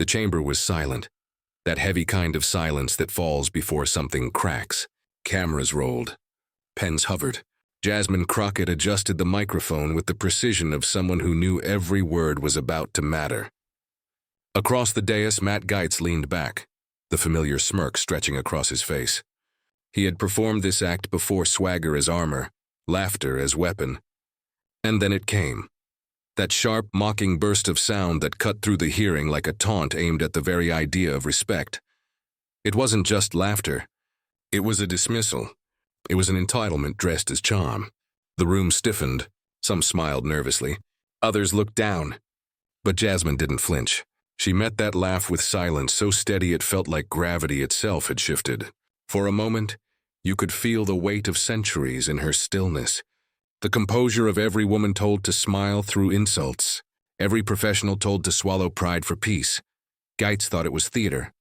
The chamber was silent, that heavy kind of silence that falls before something cracks. Cameras rolled. Pens hovered. Jasmine Crockett adjusted the microphone with the precision of someone who knew every word was about to matter. Across the dais, Matt Gaetz leaned back, the familiar smirk stretching across his face. He had performed this act before, swagger as armor, laughter as weapon. And then it came. That sharp, mocking burst of sound that cut through the hearing like a taunt aimed at the very idea of respect. It wasn't just laughter. It was a dismissal. It was an entitlement dressed as charm. The room stiffened. Some smiled nervously. Others looked down. But Jasmine didn't flinch. She met that laugh with silence so steady it felt like gravity itself had shifted. For a moment, you could feel the weight of centuries in her stillness. The composure of every woman told to smile through insults. Every professional told to swallow pride for peace. Gaetz thought it was theater.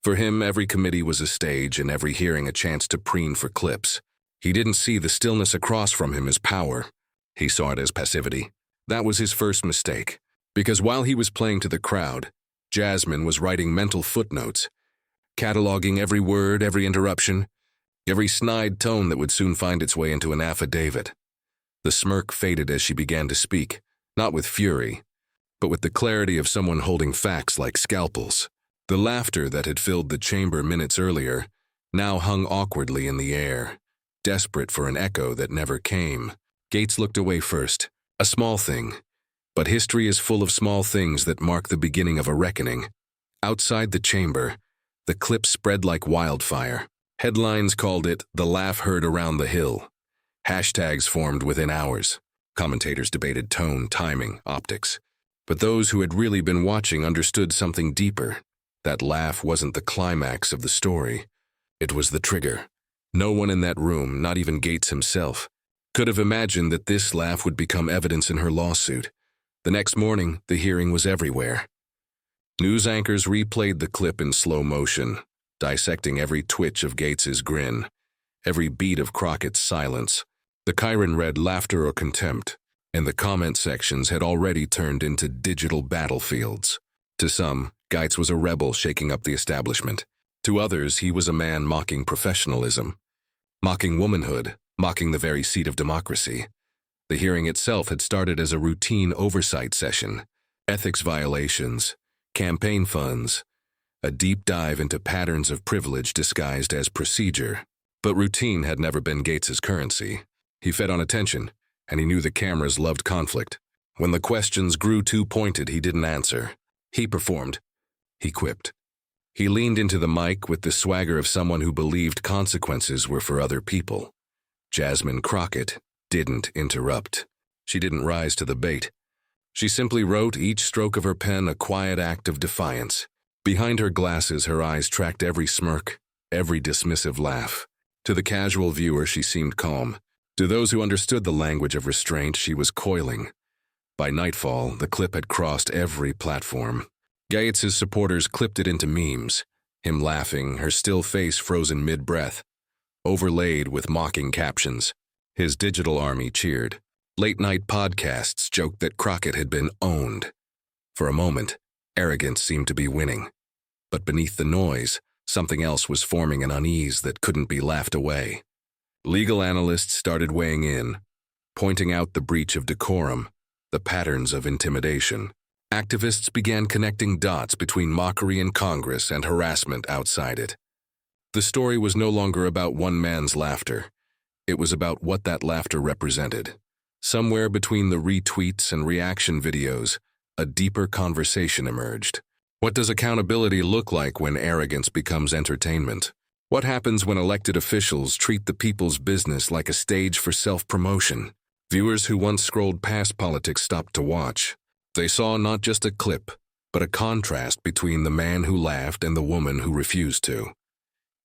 For him, every committee was a stage and every hearing a chance to preen for clips. He didn't see the stillness across from him as power. He saw it as passivity. That was his first mistake. Because while he was playing to the crowd, Jasmine was writing mental footnotes, cataloging every word, every interruption, every snide tone that would soon find its way into an affidavit. The smirk faded as she began to speak, not with fury, but with the clarity of someone holding facts like scalpels. The laughter that had filled the chamber minutes earlier now hung awkwardly in the air, desperate for an echo that never came. Gaetz looked away first, a small thing. But history is full of small things that mark the beginning of a reckoning. Outside the chamber, the clip spread like wildfire. Headlines called it "The Laugh Heard Around the Hill." Hashtags formed within hours. Commentators debated tone, timing, optics. But those who had really been watching understood something deeper. That laugh wasn't the climax of the story. It was the trigger. No one in that room, not even Gaetz himself, could have imagined that this laugh would become evidence in her lawsuit. The next morning, the hearing was everywhere. News anchors replayed the clip in slow motion, dissecting every twitch of Gaetz's grin, every beat of Crockett's silence. The Chiron read laughter or contempt, and the comment sections had already turned into digital battlefields. To some, Gaetz was a rebel shaking up the establishment. To others, he was a man mocking professionalism, mocking womanhood, mocking the very seat of democracy. The hearing itself had started as a routine oversight session, ethics violations, campaign funds, a deep dive into patterns of privilege disguised as procedure. But routine had never been Gaetz's currency. He fed on attention, and he knew the cameras loved conflict. When the questions grew too pointed, he didn't answer. He performed. He quipped. He leaned into the mic with the swagger of someone who believed consequences were for other people. Jasmine Crockett didn't interrupt. She didn't rise to the bait. She simply wrote, each stroke of her pen a quiet act of defiance. Behind her glasses, her eyes tracked every smirk, every dismissive laugh. To the casual viewer, she seemed calm. To those who understood the language of restraint, she was coiling. By nightfall, the clip had crossed every platform. Gaetz's supporters clipped it into memes, him laughing, her still face frozen mid-breath, overlaid with mocking captions. His digital army cheered. Late-night podcasts joked that Crockett had been owned. For a moment, arrogance seemed to be winning. But beneath the noise, something else was forming an unease that couldn't be laughed away. Legal analysts started weighing in, pointing out the breach of decorum, the patterns of intimidation. Activists began connecting dots between mockery in Congress and harassment outside it. The story was no longer about one man's laughter. It was about what that laughter represented. Somewhere between the retweets and reaction videos, a deeper conversation emerged. What does accountability look like when arrogance becomes entertainment? What happens when elected officials treat the people's business like a stage for self-promotion? Viewers who once scrolled past politics stopped to watch. They saw not just a clip, but a contrast between the man who laughed and the woman who refused to.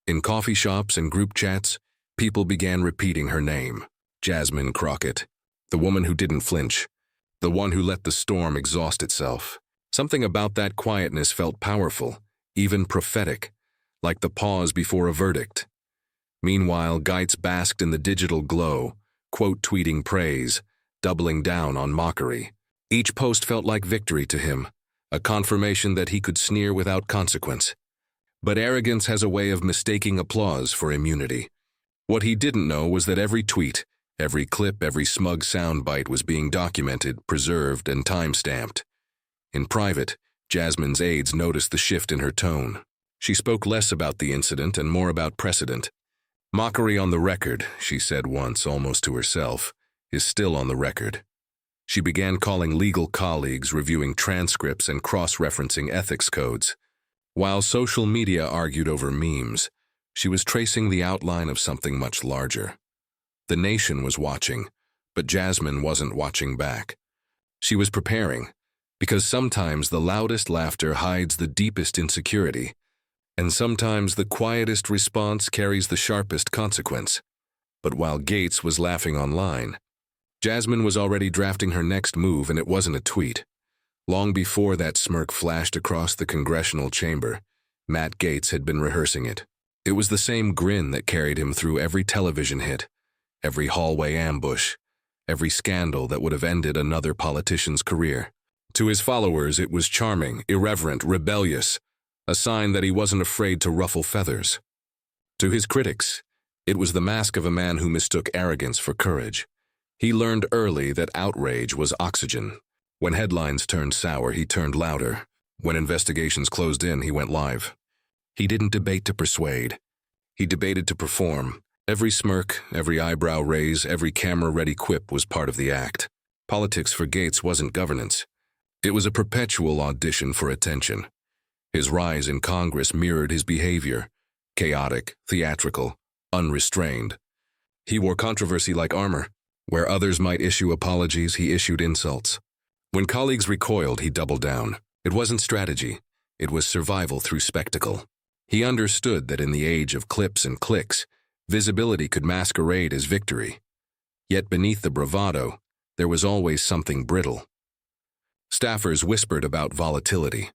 In coffee shops and group chats, people began repeating her name, Jasmine Crockett, the woman who didn't flinch, the one who let the storm exhaust itself. Something about that quietness felt powerful, even prophetic, like the pause before a verdict. Meanwhile, Gaetz basked in the digital glow, quote-tweeting praise, doubling down on mockery. Each post felt like victory to him, a confirmation that he could sneer without consequence. But arrogance has a way of mistaking applause for immunity. What he didn't know was that every tweet, every clip, every smug soundbite was being documented, preserved, and time-stamped. In private, Jasmine's aides noticed the shift in her tone. She spoke less about the incident and more about precedent. "Mockery on the record," she said once, almost to herself, "is still on the record." She began calling legal colleagues, reviewing transcripts, and cross-referencing ethics codes. While social media argued over memes, she was tracing the outline of something much larger. The nation was watching, but Jasmine wasn't watching back. She was preparing, because sometimes the loudest laughter hides the deepest insecurity, and sometimes the quietest response carries the sharpest consequence. But while Gaetz was laughing online, Jasmine was already drafting her next move, and it wasn't a tweet. Long before that smirk flashed across the congressional chamber, Matt Gaetz had been rehearsing it. It was the same grin that carried him through every television hit, every hallway ambush, every scandal that would have ended another politician's career. To his followers, it was charming, irreverent, rebellious, a sign that he wasn't afraid to ruffle feathers. To his critics, it was the mask of a man who mistook arrogance for courage. He learned early that outrage was oxygen. When headlines turned sour, he turned louder. When investigations closed in, he went live. He didn't debate to persuade. He debated to perform. Every smirk, every eyebrow raise, every camera-ready quip was part of the act. Politics for Gaetz wasn't governance. It was a perpetual audition for attention. His rise in Congress mirrored his behavior: chaotic, theatrical, unrestrained. He wore controversy like armor. Where others might issue apologies, he issued insults. When colleagues recoiled, he doubled down. It wasn't strategy. It was survival through spectacle. He understood that in the age of clips and clicks, visibility could masquerade as victory. Yet beneath the bravado, there was always something brittle. Staffers whispered about volatility,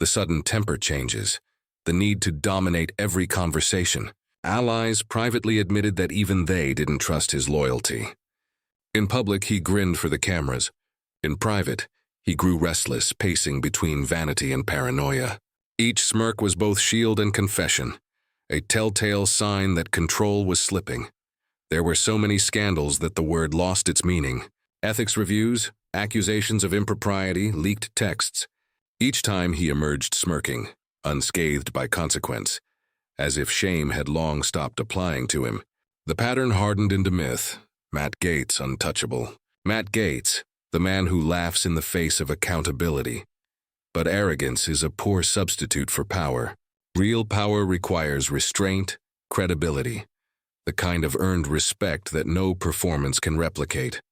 the sudden temper changes, the need to dominate every conversation. Allies privately admitted that even they didn't trust his loyalty. In public, he grinned for the cameras. In private, he grew restless, pacing between vanity and paranoia. Each smirk was both shield and confession, a telltale sign that control was slipping. There were so many scandals that the word lost its meaning. Ethics reviews, accusations of impropriety, leaked texts. Each time he emerged smirking, unscathed by consequence, as if shame had long stopped applying to him. The pattern hardened into myth. Matt Gaetz untouchable. Matt Gaetz, the man who laughs in the face of accountability. But arrogance is a poor substitute for power. Real power requires restraint, credibility, the kind of earned respect that no performance can replicate.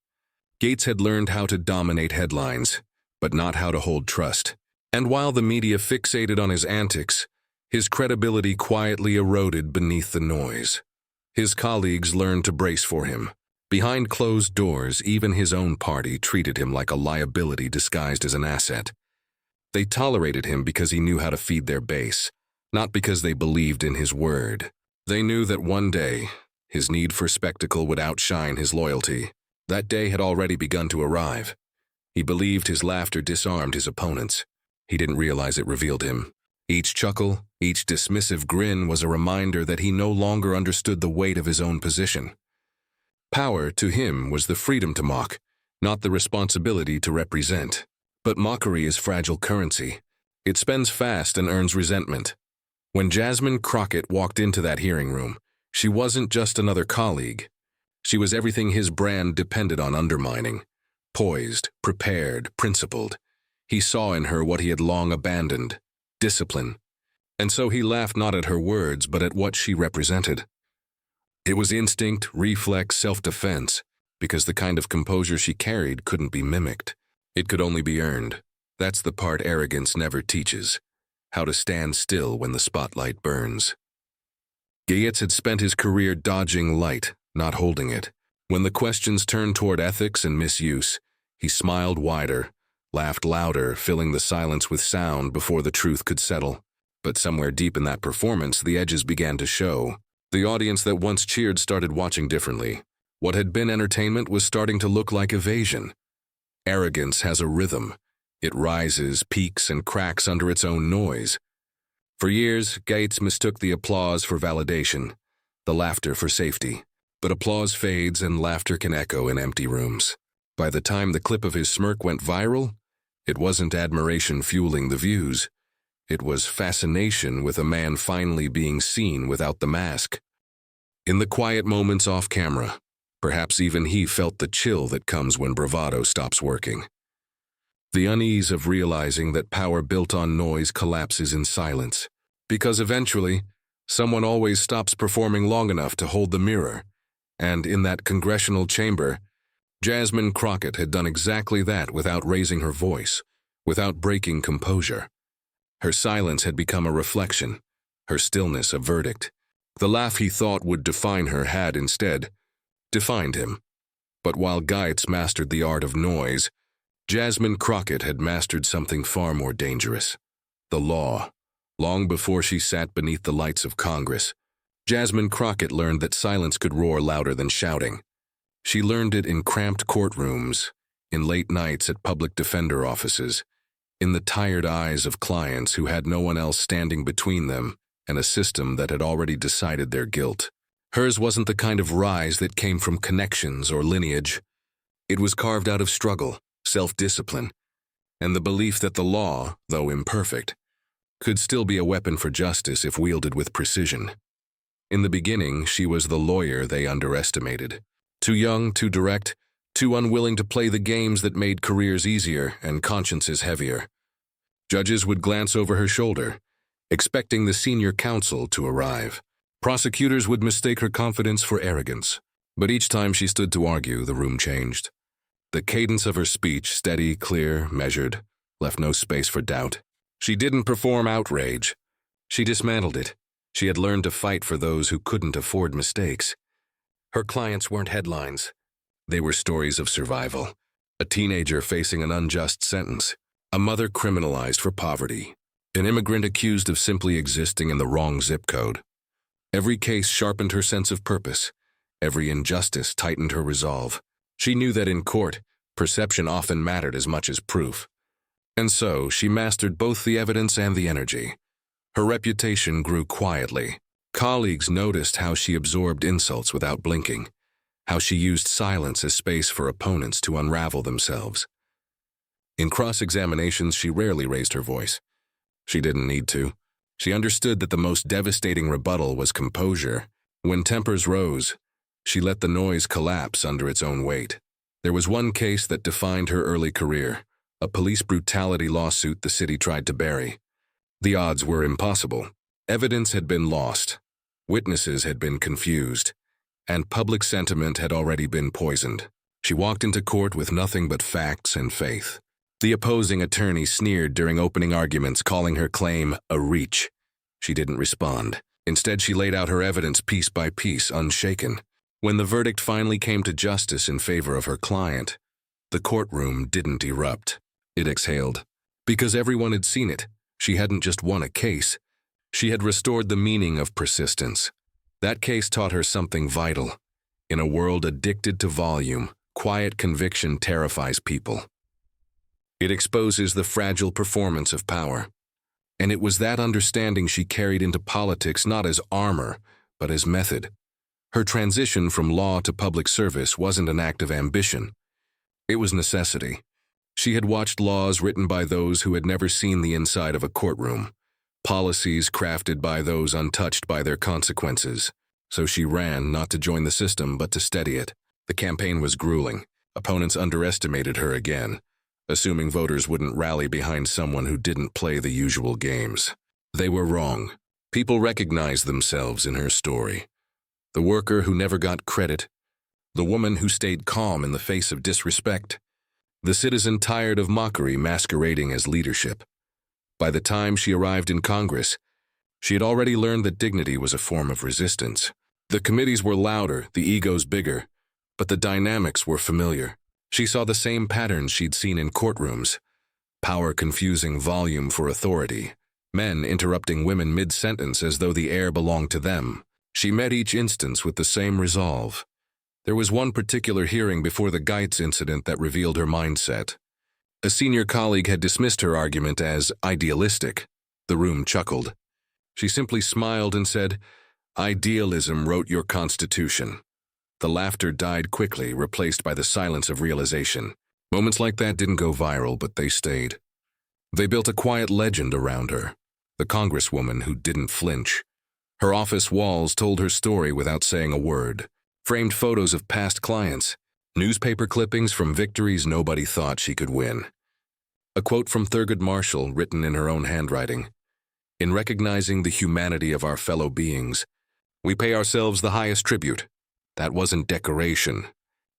Gaetz had learned how to dominate headlines, but not how to hold trust. And while the media fixated on his antics, his credibility quietly eroded beneath the noise. His colleagues learned to brace for him. Behind closed doors, even his own party treated him like a liability disguised as an asset. They tolerated him because he knew how to feed their base, not because they believed in his word. They knew that one day, his need for spectacle would outshine his loyalty. That day had already begun to arrive. He believed his laughter disarmed his opponents. He didn't realize it revealed him. Each chuckle, each dismissive grin was a reminder that he no longer understood the weight of his own position. Power, to him, was the freedom to mock, not the responsibility to represent. But mockery is fragile currency. It spends fast and earns resentment. When Jasmine Crockett walked into that hearing room, she wasn't just another colleague. She was everything his brand depended on undermining. Poised, prepared, principled. He saw in her what he had long abandoned: discipline. And so he laughed not at her words, but at what she represented. It was instinct, reflex, self-defense, because the kind of composure she carried couldn't be mimicked. It could only be earned. That's the part arrogance never teaches: how to stand still when the spotlight burns. Gaetz had spent his career dodging light, not holding it. When the questions turned toward ethics and misuse, he smiled wider, laughed louder, filling the silence with sound before the truth could settle. But somewhere deep in that performance, the edges began to show. The audience that once cheered started watching differently. What had been entertainment was starting to look like evasion. Arrogance has a rhythm. It rises, peaks, and cracks under its own noise. For years, Gaetz mistook the applause for validation, the laughter for safety. But applause fades and laughter can echo in empty rooms. By the time the clip of his smirk went viral, it wasn't admiration fueling the views. It was fascination with a man finally being seen without the mask. In the quiet moments off camera, perhaps even he felt the chill that comes when bravado stops working. The unease of realizing that power built on noise collapses in silence, because eventually, someone always stops performing long enough to hold the mirror. And in that congressional chamber, Jasmine Crockett had done exactly that without raising her voice, without breaking composure. Her silence had become a reflection, her stillness a verdict. The laugh he thought would define her had instead defined him. But while Gaetz mastered the art of noise, Jasmine Crockett had mastered something far more dangerous: the law. Long before she sat beneath the lights of Congress, Jasmine Crockett learned that silence could roar louder than shouting. She learned it in cramped courtrooms, in late nights at public defender offices, in the tired eyes of clients who had no one else standing between them and a system that had already decided their guilt. Hers wasn't the kind of rise that came from connections or lineage. It was carved out of struggle, self-discipline, and the belief that the law, though imperfect, could still be a weapon for justice if wielded with precision. In the beginning, she was the lawyer they underestimated. Too young, too direct, too unwilling to play the games that made careers easier and consciences heavier. Judges would glance over her shoulder, expecting the senior counsel to arrive. Prosecutors would mistake her confidence for arrogance. But each time she stood to argue, the room changed. The cadence of her speech, steady, clear, measured, left no space for doubt. She didn't perform outrage. She dismantled it. She had learned to fight for those who couldn't afford mistakes. Her clients weren't headlines. They were stories of survival. A teenager facing an unjust sentence. A mother criminalized for poverty. An immigrant accused of simply existing in the wrong zip code. Every case sharpened her sense of purpose. Every injustice tightened her resolve. She knew that in court, perception often mattered as much as proof. And so, she mastered both the evidence and the energy. Her reputation grew quietly. Colleagues noticed how she absorbed insults without blinking, how she used silence as space for opponents to unravel themselves. In cross-examinations, she rarely raised her voice. She didn't need to. She understood that the most devastating rebuttal was composure. When tempers rose, she let the noise collapse under its own weight. There was one case that defined her early career, a police brutality lawsuit the city tried to bury. The odds were impossible. Evidence had been lost, witnesses had been confused, and public sentiment had already been poisoned. She walked into court with nothing but facts and faith. The opposing attorney sneered during opening arguments, calling her claim a reach. She didn't respond. Instead, she laid out her evidence piece by piece, unshaken. When the verdict finally came to justice in favor of her client, the courtroom didn't erupt. It exhaled. Because everyone had seen it. She hadn't just won a case. She had restored the meaning of persistence. That case taught her something vital. In a world addicted to volume, quiet conviction terrifies people. It exposes the fragile performance of power. And it was that understanding she carried into politics not as armor, but as method. Her transition from law to public service wasn't an act of ambition. It was necessity. She had watched laws written by those who had never seen the inside of a courtroom, policies crafted by those untouched by their consequences. So she ran not to join the system, but to steady it. The campaign was grueling. Opponents underestimated her again, assuming voters wouldn't rally behind someone who didn't play the usual games. They were wrong. People recognized themselves in her story. The worker who never got credit, the woman who stayed calm in the face of disrespect, the citizen tired of mockery masquerading as leadership. By the time she arrived in Congress, she had already learned that dignity was a form of resistance. The committees were louder, the egos bigger, but the dynamics were familiar. She saw the same patterns she'd seen in courtrooms: power confusing volume for authority, men interrupting women mid-sentence as though the air belonged to them. She met each instance with the same resolve. There was one particular hearing before the Gaetz incident that revealed her mindset. A senior colleague had dismissed her argument as idealistic. The room chuckled. She simply smiled and said, "Idealism wrote your Constitution." The laughter died quickly, replaced by the silence of realization. Moments like that didn't go viral, but they stayed. They built a quiet legend around her, the congresswoman who didn't flinch. Her office walls told her story without saying a word. Framed photos of past clients, newspaper clippings from victories nobody thought she could win. A quote from Thurgood Marshall written in her own handwriting. "In recognizing the humanity of our fellow beings, we pay ourselves the highest tribute." That wasn't decoration.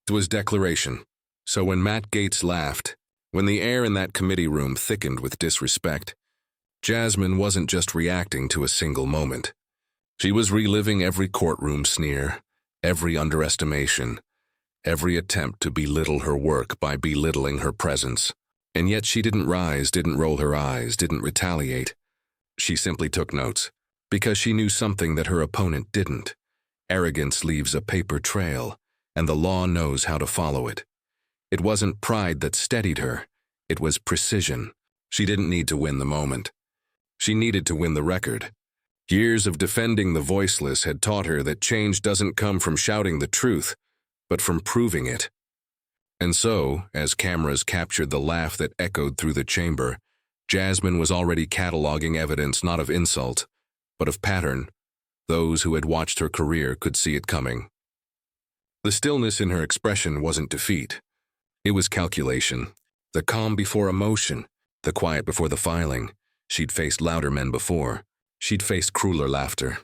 It was declaration. So when Matt Gaetz laughed, when the air in that committee room thickened with disrespect, Jasmine wasn't just reacting to a single moment. She was reliving every courtroom sneer, every underestimation, every attempt to belittle her work by belittling her presence. And yet she didn't rise, didn't roll her eyes, didn't retaliate. She simply took notes, because she knew something that her opponent didn't. Arrogance leaves a paper trail, and the law knows how to follow it. It wasn't pride that steadied her. It was precision. She didn't need to win the moment. She needed to win the record. Years of defending the voiceless had taught her that change doesn't come from shouting the truth, but from proving it. And so, as cameras captured the laugh that echoed through the chamber, Jasmine was already cataloging evidence not of insult, but of pattern. Those who had watched her career could see it coming. The stillness in her expression wasn't defeat. It was calculation. The calm before emotion, the quiet before the filing. She'd faced louder men before. She'd faced crueler laughter.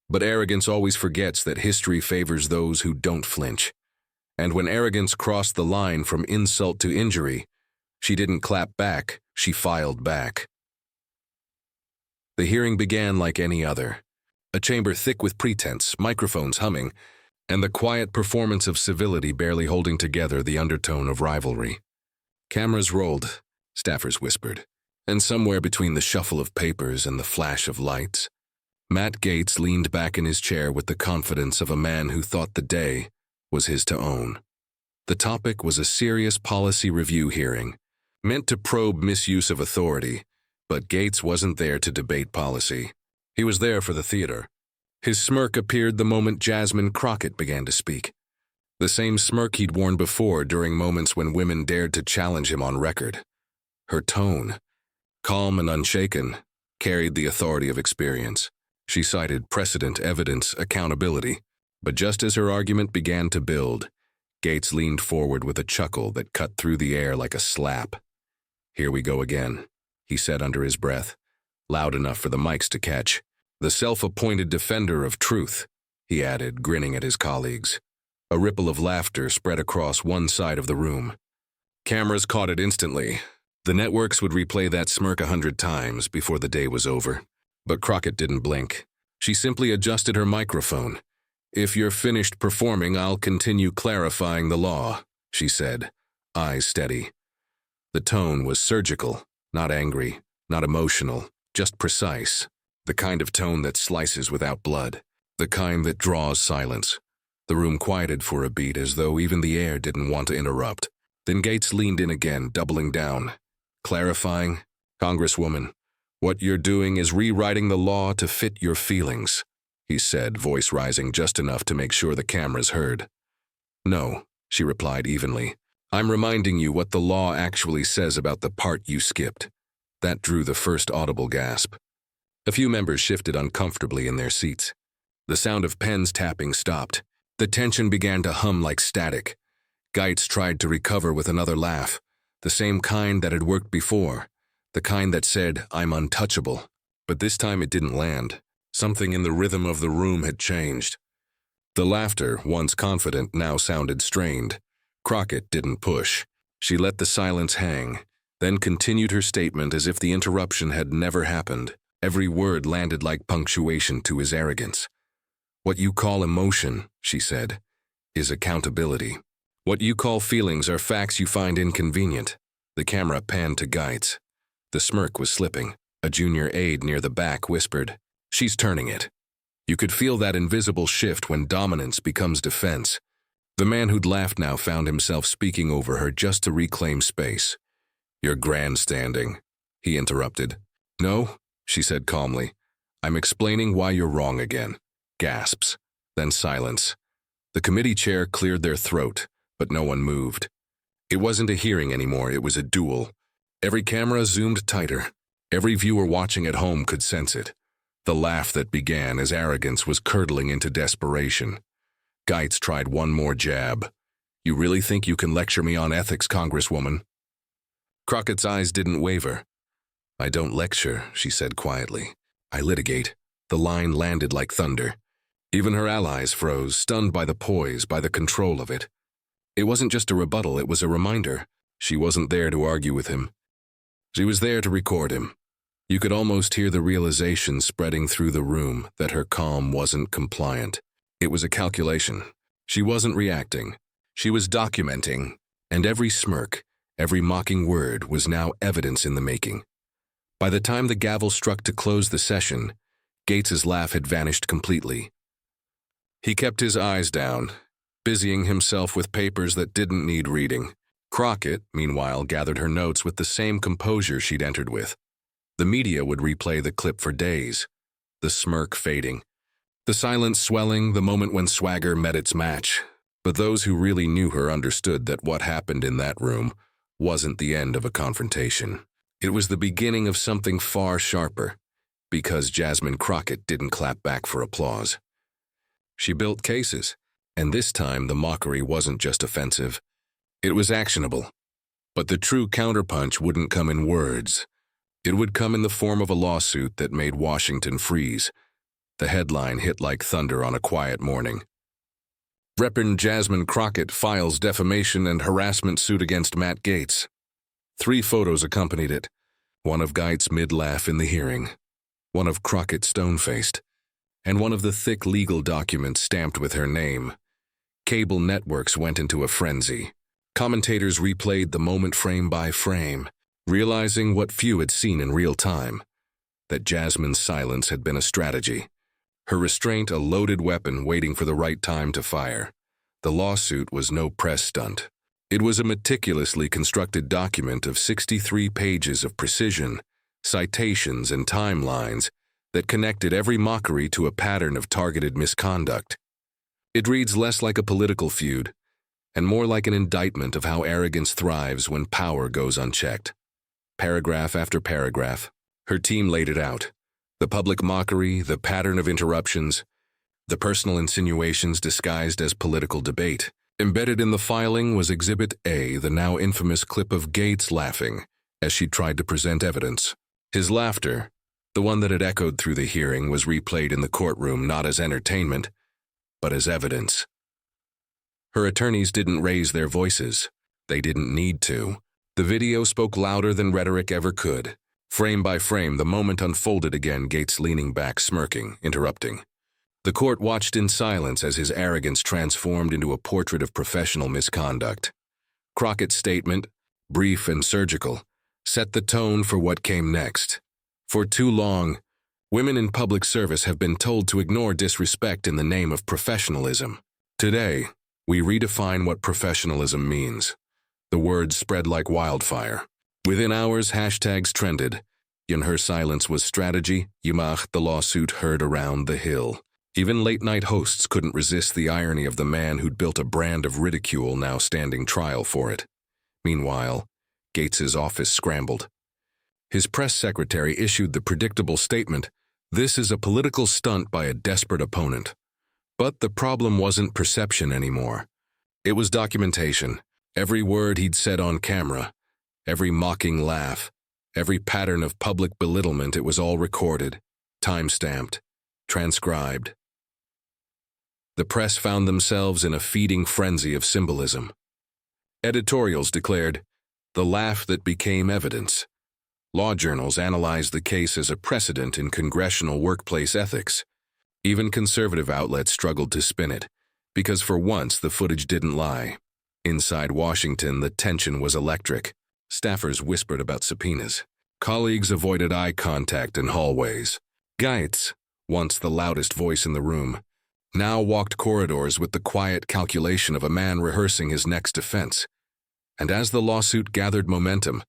But arrogance always forgets that history favors those who don't flinch. And when arrogance crossed the line from insult to injury, she didn't clap back, she filed back. The hearing began like any other. A chamber thick with pretense, microphones humming, and the quiet performance of civility barely holding together the undertone of rivalry. Cameras rolled, staffers whispered, and somewhere between the shuffle of papers and the flash of lights, Matt Gaetz leaned back in his chair with the confidence of a man who thought the day was his to own. The topic was a serious policy review hearing, meant to probe misuse of authority, but Gaetz wasn't there to debate policy. He was there for the theater. His smirk appeared the moment Jasmine Crockett began to speak. The same smirk he'd worn before during moments when women dared to challenge him on record. Her tone, calm and unshaken, carried the authority of experience. She cited precedent, evidence, accountability. But just as her argument began to build, Gaetz leaned forward with a chuckle that cut through the air like a slap. "Here we go again," he said under his breath, loud enough for the mics to catch. "The self-appointed defender of truth," he added, grinning at his colleagues. A ripple of laughter spread across one side of the room. Cameras caught it instantly. The networks would replay that smirk 100 times before the day was over. But Crockett didn't blink. She simply adjusted her microphone. "If you're finished performing, I'll continue clarifying the law," she said, eyes steady. The tone was surgical, not angry, not emotional, just precise. The kind of tone that slices without blood, the kind that draws silence. The room quieted for a beat as though even the air didn't want to interrupt. Then Gaetz leaned in again, doubling down. "Clarifying, Congresswoman, what you're doing is rewriting the law to fit your feelings," he said, voice rising just enough to make sure the cameras heard. "No," she replied evenly. "I'm reminding you what the law actually says about the part you skipped." That drew the first audible gasp. A few members shifted uncomfortably in their seats. The sound of pens tapping stopped. The tension began to hum like static. Gaetz tried to recover with another laugh, the same kind that had worked before, the kind that said, "I'm untouchable." But this time it didn't land. Something in the rhythm of the room had changed. The laughter, once confident, now sounded strained. Crockett didn't push. She let the silence hang, then continued her statement as if the interruption had never happened. Every word landed like punctuation to his arrogance. "What you call emotion," she said, "is accountability. What you call feelings are facts you find inconvenient." The camera panned to Gaetz. The smirk was slipping. A junior aide near the back whispered, "She's turning it." You could feel that invisible shift when dominance becomes defense. The man who'd laughed now found himself speaking over her just to reclaim space. "You're grandstanding," he interrupted. "No," she said calmly. "I'm explaining why you're wrong again." Gasps, then silence. The committee chair cleared their throat, but no one moved. It wasn't a hearing anymore, it was a duel. Every camera zoomed tighter. Every viewer watching at home could sense it. The laugh that began as arrogance was curdling into desperation. Gaetz tried one more jab. "You really think you can lecture me on ethics, Congresswoman?" Crockett's eyes didn't waver. "I don't lecture," she said quietly. "I litigate." The line landed like thunder. Even her allies froze, stunned by the poise, by the control of it. It wasn't just a rebuttal, it was a reminder. She wasn't there to argue with him. She was there to record him. You could almost hear the realization spreading through the room that her calm wasn't compliant. It was a calculation. She wasn't reacting. She was documenting, and every smirk, every mocking word was now evidence in the making. By the time the gavel struck to close the session, Gaetz's laugh had vanished completely. He kept his eyes down, busying himself with papers that didn't need reading. Crockett, meanwhile, gathered her notes with the same composure she'd entered with. The media would replay the clip for days, the smirk fading, the silence swelling, the moment when swagger met its match. But those who really knew her understood that what happened in that room wasn't the end of a confrontation. It was the beginning of something far sharper, because Jasmine Crockett didn't clap back for applause. She built cases, and this time the mockery wasn't just offensive. It was actionable. But the true counterpunch wouldn't come in words. It would come in the form of a lawsuit that made Washington freeze. The headline hit like thunder on a quiet morning. Representative Jasmine Crockett files defamation and harassment suit against Matt Gaetz. 3 photos accompanied it. One of Gaetz mid-laugh in the hearing, one of Crockett stone-faced, and one of the thick legal documents stamped with her name. Cable networks went into a frenzy. Commentators replayed the moment frame by frame, realizing what few had seen in real time, that Jasmine's silence had been a strategy. Her restraint a loaded weapon waiting for the right time to fire. The lawsuit was no press stunt. It was a meticulously constructed document of 63 pages of precision, citations, and timelines that connected every mockery to a pattern of targeted misconduct. It reads less like a political feud, and more like an indictment of how arrogance thrives when power goes unchecked. Paragraph after paragraph, her team laid it out. The public mockery, the pattern of interruptions, the personal insinuations disguised as political debate. Embedded in the filing was Exhibit A, the now infamous clip of Gaetz laughing as she tried to present evidence. His laughter, the one that had echoed through the hearing, was replayed in the courtroom not as entertainment, but as evidence. Her attorneys didn't raise their voices. They didn't need to. The video spoke louder than rhetoric ever could. Frame by frame, the moment unfolded again, Gaetz leaning back, smirking, interrupting. The court watched in silence as his arrogance transformed into a portrait of professional misconduct. Crockett's statement, brief and surgical, set the tone for what came next. For too long, women in public service have been told to ignore disrespect in the name of professionalism. Today, we redefine what professionalism means. The words spread like wildfire. Within hours, hashtags trended. In her silence was strategy. Yamach, the lawsuit heard around the hill. Even late-night hosts couldn't resist the irony of the man who'd built a brand of ridicule now standing trial for it. Meanwhile, Gaetz's office scrambled. His press secretary issued the predictable statement, "This is a political stunt by a desperate opponent." But the problem wasn't perception anymore. It was documentation. Every word he'd said on camera, every mocking laugh, every pattern of public belittlement, it was all recorded, time-stamped, transcribed. The press found themselves in a feeding frenzy of symbolism. Editorials declared, "The laugh that became evidence." Law journals analyzed the case as a precedent in congressional workplace ethics. Even conservative outlets struggled to spin it, because for once the footage didn't lie. Inside Washington, the tension was electric. Staffers whispered about subpoenas. Colleagues avoided eye contact in hallways. Gaetz, once the loudest voice in the room, now walked corridors with the quiet calculation of a man rehearsing his next defense. And as the lawsuit gathered momentum,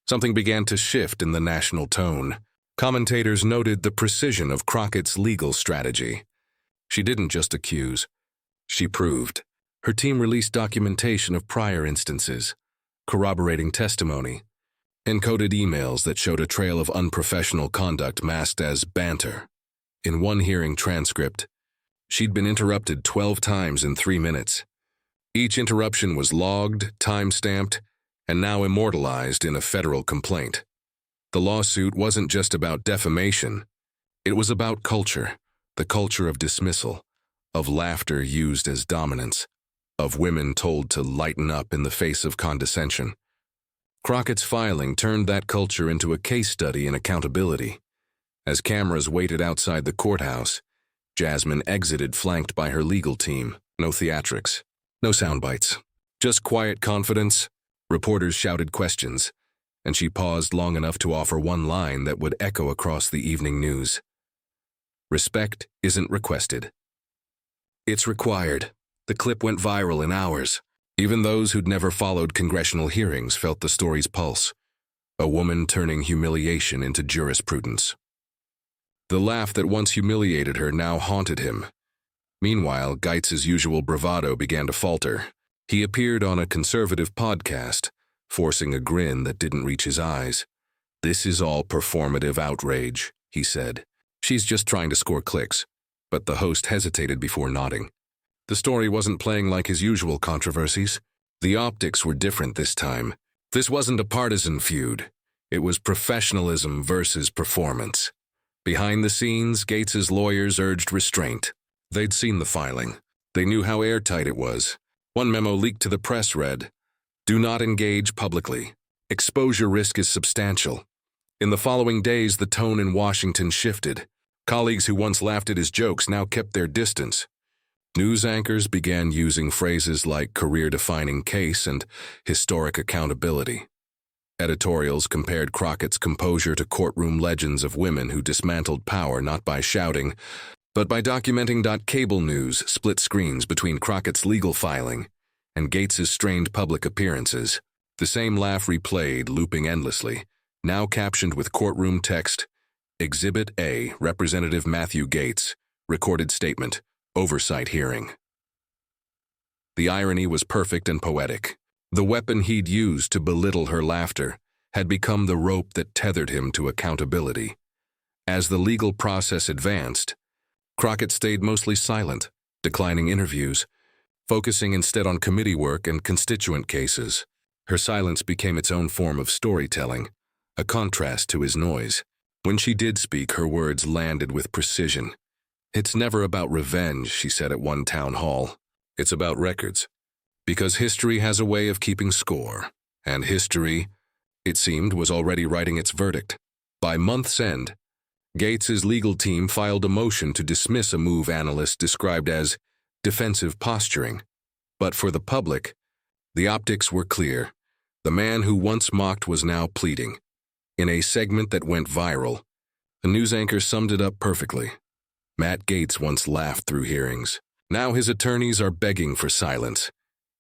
Something began to shift in the national tone. Commentators noted the precision of Crockett's legal strategy. She didn't just accuse, she proved. Her team released documentation of prior instances, corroborating testimony, encoded emails that showed a trail of unprofessional conduct masked as banter. In one hearing transcript, she'd been interrupted 12 times in 3 minutes. Each interruption was logged, time-stamped, and now immortalized in a federal complaint. The lawsuit wasn't just about defamation. It was about culture, the culture of dismissal, of laughter used as dominance, of women told to lighten up in the face of condescension. Crockett's filing turned that culture into a case study in accountability. As cameras waited outside the courthouse, Jasmine exited flanked by her legal team. No theatrics, no sound bites, just quiet confidence. Reporters shouted questions, and she paused long enough to offer one line that would echo across the evening news. Respect isn't requested. It's required. The clip went viral in hours. Even those who'd never followed congressional hearings felt the story's pulse. A woman turning humiliation into jurisprudence. The laugh that once humiliated her now haunted him. Meanwhile, Gaetz's usual bravado began to falter. He appeared on a conservative podcast, forcing a grin that didn't reach his eyes. "This is all performative outrage," he said. "She's just trying to score clicks." But the host hesitated before nodding. The story wasn't playing like his usual controversies. The optics were different this time. This wasn't a partisan feud. It was professionalism versus performance. Behind the scenes, Gaetz's lawyers urged restraint. They'd seen the filing. They knew how airtight it was. One memo leaked to the press read, "Do not engage publicly. Exposure risk is substantial." In the following days, the tone in Washington shifted. Colleagues who once laughed at his jokes now kept their distance. News anchors began using phrases like career-defining case and historic accountability. Editorials compared Crockett's composure to courtroom legends of women who dismantled power not by shouting, but by documenting. Cable news split screens between Crockett's legal filing and Gaetz's strained public appearances. The same laugh replayed, looping endlessly, now captioned with courtroom text, Exhibit A, Representative Matthew Gaetz, recorded statement, oversight hearing. The irony was perfect and poetic. The weapon he'd used to belittle her laughter had become the rope that tethered him to accountability. As the legal process advanced, Crockett stayed mostly silent, declining interviews, focusing instead on committee work and constituent cases. Her silence became its own form of storytelling, a contrast to his noise. When she did speak, her words landed with precision. "It's never about revenge," she said at one town hall. "It's about records. Because history has a way of keeping score. And history, it seemed, was already writing its verdict." By month's end, Gaetz's legal team filed a motion to dismiss a move analysts described as defensive posturing. But for the public, the optics were clear. The man who once mocked was now pleading. In a segment that went viral, a news anchor summed it up perfectly. Matt Gaetz once laughed through hearings. Now his attorneys are begging for silence.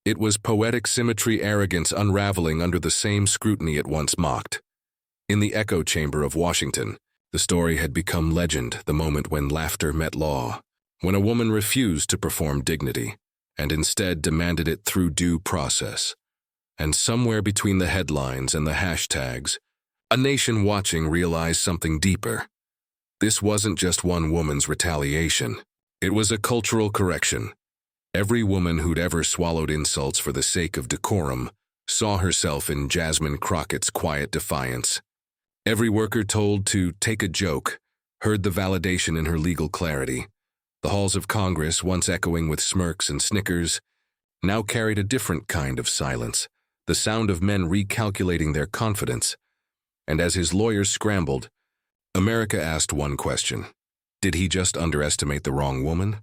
It was poetic symmetry arrogance unraveling under the same scrutiny it once mocked. In the echo chamber of Washington, the story had become legend, the moment when laughter met law, when a woman refused to perform dignity and instead demanded it through due process. And somewhere between the headlines and the hashtags, a nation watching realized something deeper. This wasn't just one woman's retaliation. It was a cultural correction. Every woman who'd ever swallowed insults for the sake of decorum saw herself in Jasmine Crockett's quiet defiance. Every worker told to take a joke heard the validation in her legal clarity. The halls of Congress, once echoing with smirks and snickers, now carried a different kind of silence, the sound of men recalculating their confidence. And as his lawyers scrambled, America asked one question. Did he just underestimate the wrong woman?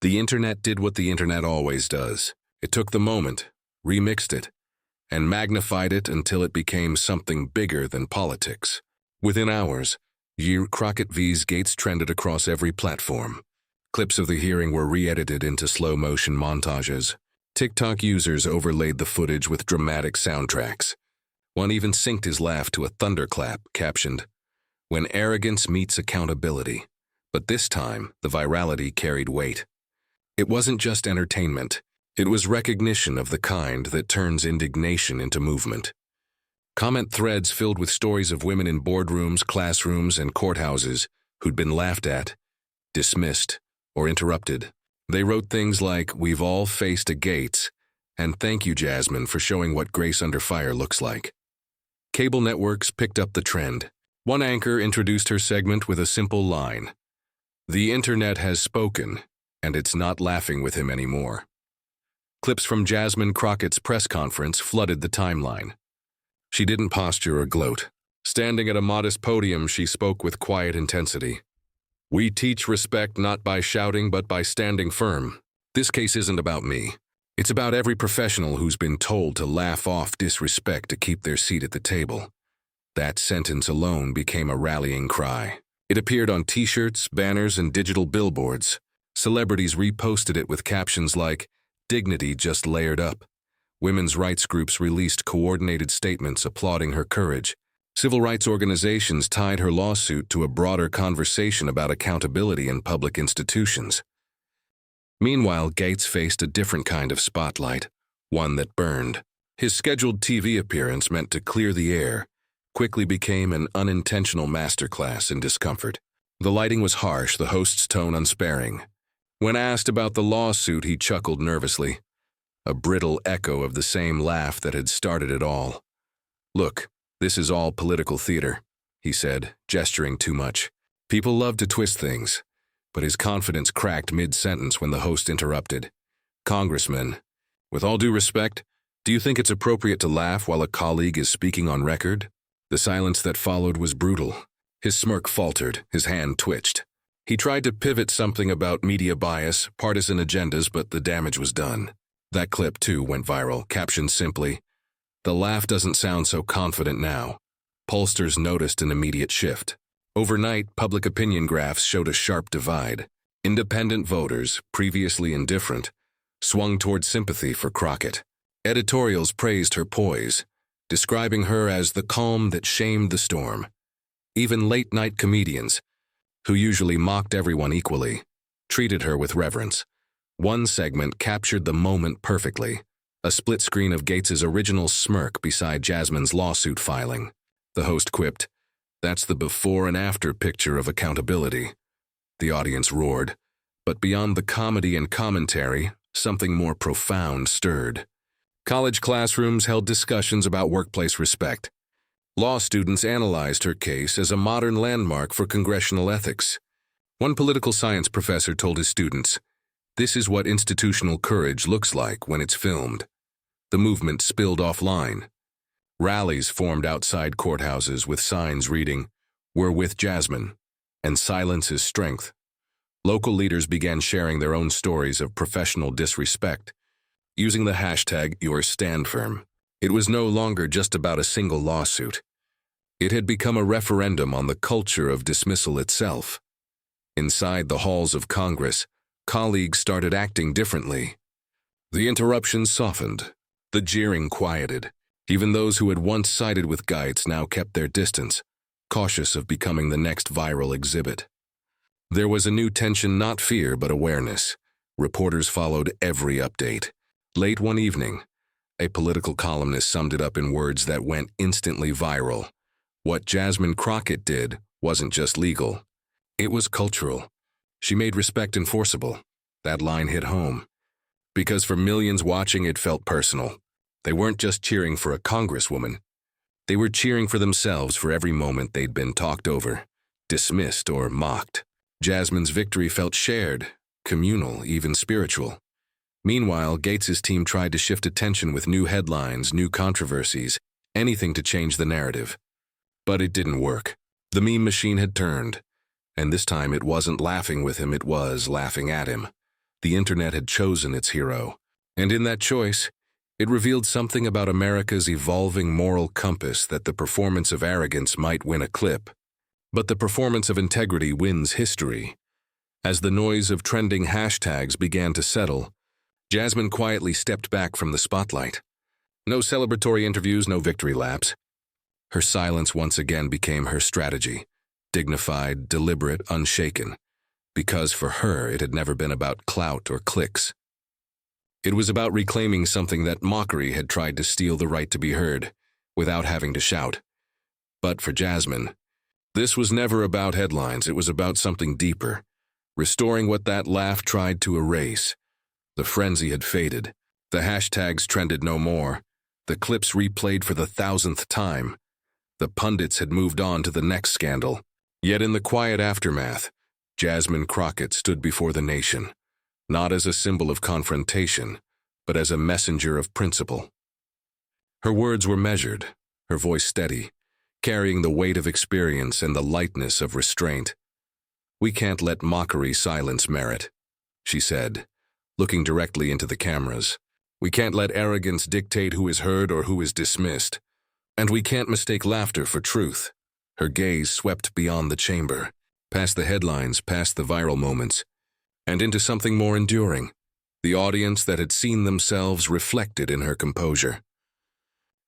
The internet did what the internet always does. It took the moment, remixed it, and magnified it until it became something bigger than politics. Within hours, Crockett vs. Gaetz trended across every platform. Clips of the hearing were re-edited into slow-motion montages. TikTok users overlaid the footage with dramatic soundtracks. One even synced his laugh to a thunderclap, captioned, "When arrogance meets accountability." But this time, the virality carried weight. It wasn't just entertainment. It was recognition of the kind that turns indignation into movement. Comment threads filled with stories of women in boardrooms, classrooms, and courthouses who'd been laughed at, dismissed, or interrupted. They wrote things like, "We've all faced a Gaetz," and "Thank you, Jasmine, for showing what grace under fire looks like." Cable networks picked up the trend. One anchor introduced her segment with a simple line, "The internet has spoken, and it's not laughing with him anymore." Clips from Jasmine Crockett's press conference flooded the timeline. She didn't posture or gloat. Standing at a modest podium, she spoke with quiet intensity. "We teach respect not by shouting but by standing firm. This case isn't about me. It's about every professional who's been told to laugh off disrespect to keep their seat at the table." That sentence alone became a rallying cry. It appeared on t-shirts, banners, and digital billboards. Celebrities reposted it with captions like, "Dignity just layered up." Women's rights groups released coordinated statements applauding her courage. Civil rights organizations tied her lawsuit to a broader conversation about accountability in public institutions. Meanwhile, Gaetz faced a different kind of spotlight, one that burned. His scheduled TV appearance, meant to clear the air, quickly became an unintentional masterclass in discomfort. The lighting was harsh, the host's tone unsparing. When asked about the lawsuit, he chuckled nervously, a brittle echo of the same laugh that had started it all. "Look, this is all political theater," he said, gesturing too much. People love to twist things, but his confidence cracked mid-sentence when the host interrupted. "Congressman, with all due respect, do you think it's appropriate to laugh while a colleague is speaking on record?" The silence that followed was brutal. His smirk faltered, his hand twitched. He tried to pivot something about media bias, partisan agendas, but the damage was done. That clip, too, went viral, captioned simply, "The laugh doesn't sound so confident now." Pollsters noticed an immediate shift. Overnight, public opinion graphs showed a sharp divide. Independent voters, previously indifferent, swung toward sympathy for Crockett. Editorials praised her poise, describing her as the calm that shamed the storm. Even late-night comedians, who usually mocked everyone equally, treated her with reverence. One segment captured the moment perfectly, a split screen of Gaetz's original smirk beside Jasmine's lawsuit filing. The host quipped, "That's the before and after picture of accountability." The audience roared, but beyond the comedy and commentary, something more profound stirred. College classrooms held discussions about workplace respect. Law students analyzed her case as a modern landmark for congressional ethics. One political science professor told his students, "This is what institutional courage looks like when it's filmed." The movement spilled offline. Rallies formed outside courthouses with signs reading, "We're with Jasmine," and "Silence is strength." Local leaders began sharing their own stories of professional disrespect, using the hashtag #YourStandFirm. It was no longer just about a single lawsuit. It had become a referendum on the culture of dismissal itself. Inside the halls of Congress, colleagues started acting differently. The interruptions softened. The jeering quieted. Even those who had once sided with Gaetz now kept their distance, cautious of becoming the next viral exhibit. There was a new tension, not fear, but awareness. Reporters followed every update. Late one evening, a political columnist summed it up in words that went instantly viral. What Jasmine Crockett did wasn't just legal. It was cultural. She made respect enforceable. That line hit home. Because for millions watching, it felt personal. They weren't just cheering for a congresswoman. They were cheering for themselves for every moment they'd been talked over, dismissed, or mocked. Jasmine's victory felt shared, communal, even spiritual. Meanwhile, Gaetz's team tried to shift attention with new headlines, new controversies, anything to change the narrative. But it didn't work. The meme machine had turned, and this time it wasn't laughing with him, it was laughing at him. The internet had chosen its hero, and in that choice, it revealed something about America's evolving moral compass, that the performance of arrogance might win a clip, but the performance of integrity wins history. As the noise of trending hashtags began to settle, Jasmine quietly stepped back from the spotlight. No celebratory interviews, no victory laps, Her silence once again became her strategy, dignified, deliberate, unshaken, because for her it had never been about clout or clicks. It was about reclaiming something that mockery had tried to steal the right to be heard, without having to shout. But for Jasmine, this was never about headlines, it was about something deeper, restoring what that laugh tried to erase. The frenzy had faded, the hashtags trended no more, the clips replayed for the 1,000th time. The pundits had moved on to the next scandal. Yet in the quiet aftermath, Jasmine Crockett stood before the nation, not as a symbol of confrontation, but as a messenger of principle. Her words were measured, her voice steady, carrying the weight of experience and the lightness of restraint. "We can't let mockery silence merit," she said, looking directly into the cameras. "We can't let arrogance dictate who is heard or who is dismissed. And we can't mistake laughter for truth." Her gaze swept beyond the chamber, past the headlines, past the viral moments, and into something more enduring, the audience that had seen themselves reflected in her composure.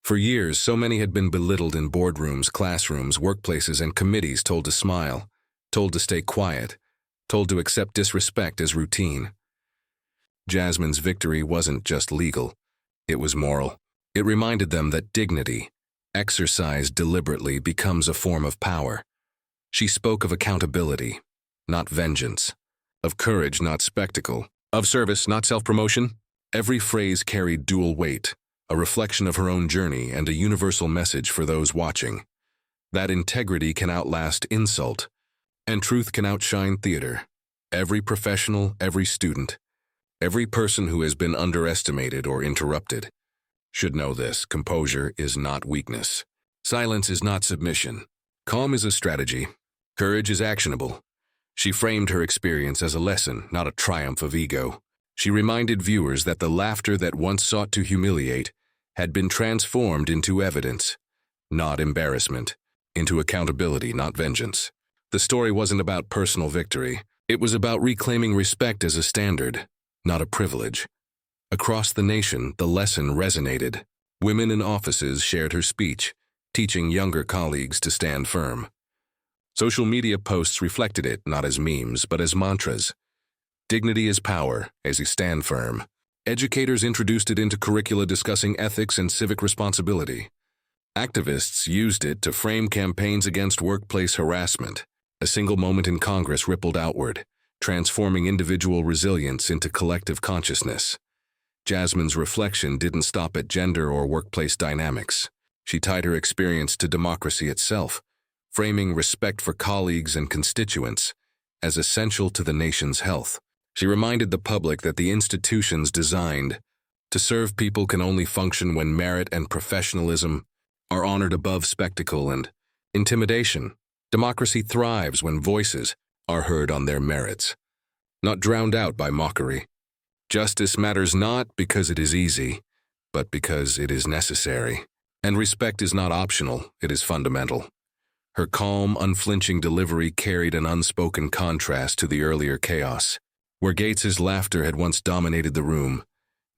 For years, so many had been belittled in boardrooms, classrooms, workplaces, and committees, told to smile, told to stay quiet, told to accept disrespect as routine. Jasmine's victory wasn't just legal, it was moral. It reminded them that dignity, exercised deliberately, becomes a form of power. She spoke of accountability, not vengeance, of courage, not spectacle, of service, not self-promotion. Every phrase carried dual weight, a reflection of her own journey and a universal message for those watching. That integrity can outlast insult, and truth can outshine theater. Every professional, every student, every person who has been underestimated or interrupted should know this: composure is not weakness. Silence is not submission. Calm is a strategy. Courage is actionable. She framed her experience as a lesson, not a triumph of ego. She reminded viewers that the laughter that once sought to humiliate had been transformed into evidence, not embarrassment, into accountability, not vengeance. The story wasn't about personal victory. It was about reclaiming respect as a standard, not a privilege. Across the nation, the lesson resonated. Women in offices shared her speech, teaching younger colleagues to stand firm. Social media posts reflected it, not as memes, but as mantras. Dignity is power, as you stand firm. Educators introduced it into curricula discussing ethics and civic responsibility. Activists used it to frame campaigns against workplace harassment. A single moment in Congress rippled outward, transforming individual resilience into collective consciousness. Jasmine's reflection didn't stop at gender or workplace dynamics. She tied her experience to democracy itself, framing respect for colleagues and constituents as essential to the nation's health. She reminded the public that the institutions designed to serve people can only function when merit and professionalism are honored above spectacle and intimidation. Democracy thrives when voices are heard on their merits, not drowned out by mockery. Justice matters not because it is easy, but because it is necessary. And respect is not optional, it is fundamental. Her calm, unflinching delivery carried an unspoken contrast to the earlier chaos. Where Gaetz's laughter had once dominated the room,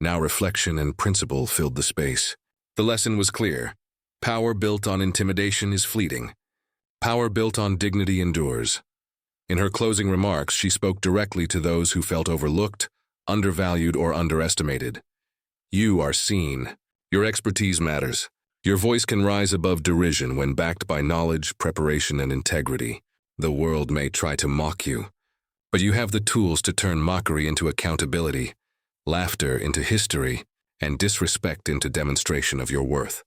now reflection and principle filled the space. The lesson was clear. Power built on intimidation is fleeting. Power built on dignity endures. In her closing remarks, she spoke directly to those who felt overlooked, undervalued, or underestimated. You are seen. Your expertise matters. Your voice can rise above derision when backed by knowledge, preparation, and integrity. The world may try to mock you, but you have the tools to turn mockery into accountability, laughter into history, and disrespect into demonstration of your worth.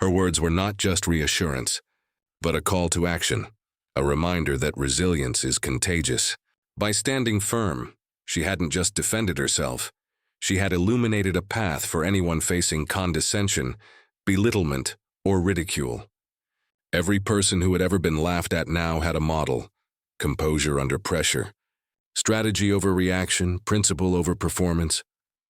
Her words were not just reassurance, but a call to action, a reminder that resilience is contagious. By standing firm, she hadn't just defended herself, she had illuminated a path for anyone facing condescension, belittlement, or ridicule. Every person who had ever been laughed at now had a model: composure under pressure, strategy over reaction, principle over performance.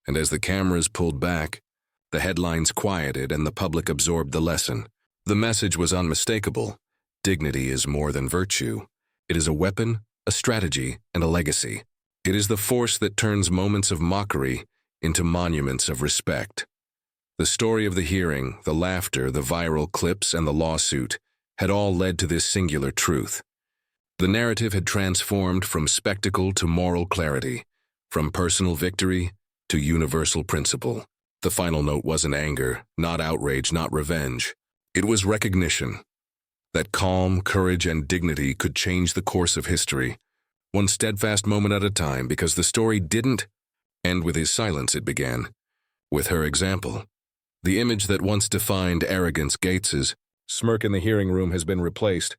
And as the cameras pulled back, the headlines quieted and the public absorbed the lesson. The message was unmistakable. Dignity is more than virtue. It is a weapon, a strategy, and a legacy. It is the force that turns moments of mockery into monuments of respect. The story of the hearing, the laughter, the viral clips, and the lawsuit had all led to this singular truth. The narrative had transformed from spectacle to moral clarity, from personal victory to universal principle. The final note wasn't anger, not outrage, not revenge. It was recognition that calm, courage, and dignity could change the course of history, one steadfast moment at a time, because the story didn't end with his silence. It began with her example. The image that once defined arrogance, Gaetz's smirk in the hearing room, has been replaced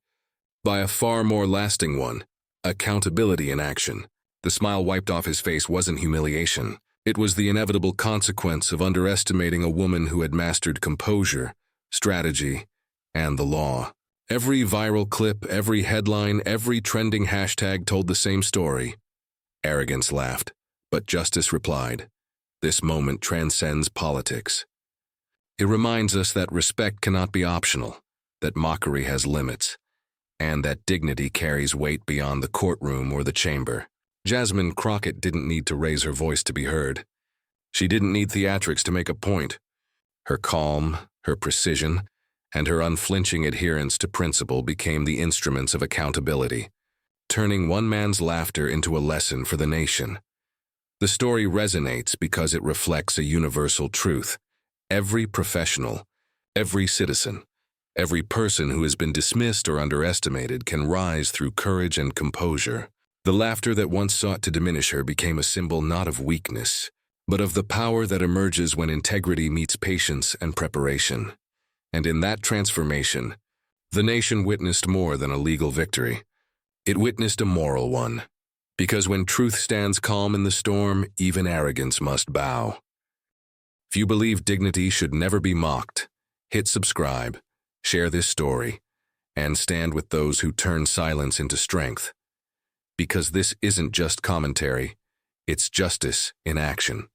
by a far more lasting one: accountability in action. The smile wiped off his face wasn't humiliation. It was the inevitable consequence of underestimating a woman who had mastered composure, strategy, and the law. Every viral clip, every headline, every trending hashtag told the same story. Arrogance laughed, but justice replied. This moment transcends politics. It reminds us that respect cannot be optional, that mockery has limits, and that dignity carries weight beyond the courtroom or the chamber. Jasmine Crockett didn't need to raise her voice to be heard. She didn't need theatrics to make a point. Her calm, her precision, and her unflinching adherence to principle became the instruments of accountability, turning one man's laughter into a lesson for the nation. The story resonates because it reflects a universal truth. Every professional, every citizen, every person who has been dismissed or underestimated can rise through courage and composure. The laughter that once sought to diminish her became a symbol not of weakness, but of the power that emerges when integrity meets patience and preparation. And in that transformation, the nation witnessed more than a legal victory. It witnessed a moral one. Because when truth stands calm in the storm, even arrogance must bow. If you believe dignity should never be mocked, hit subscribe, share this story, and stand with those who turn silence into strength. Because this isn't just commentary, it's justice in action.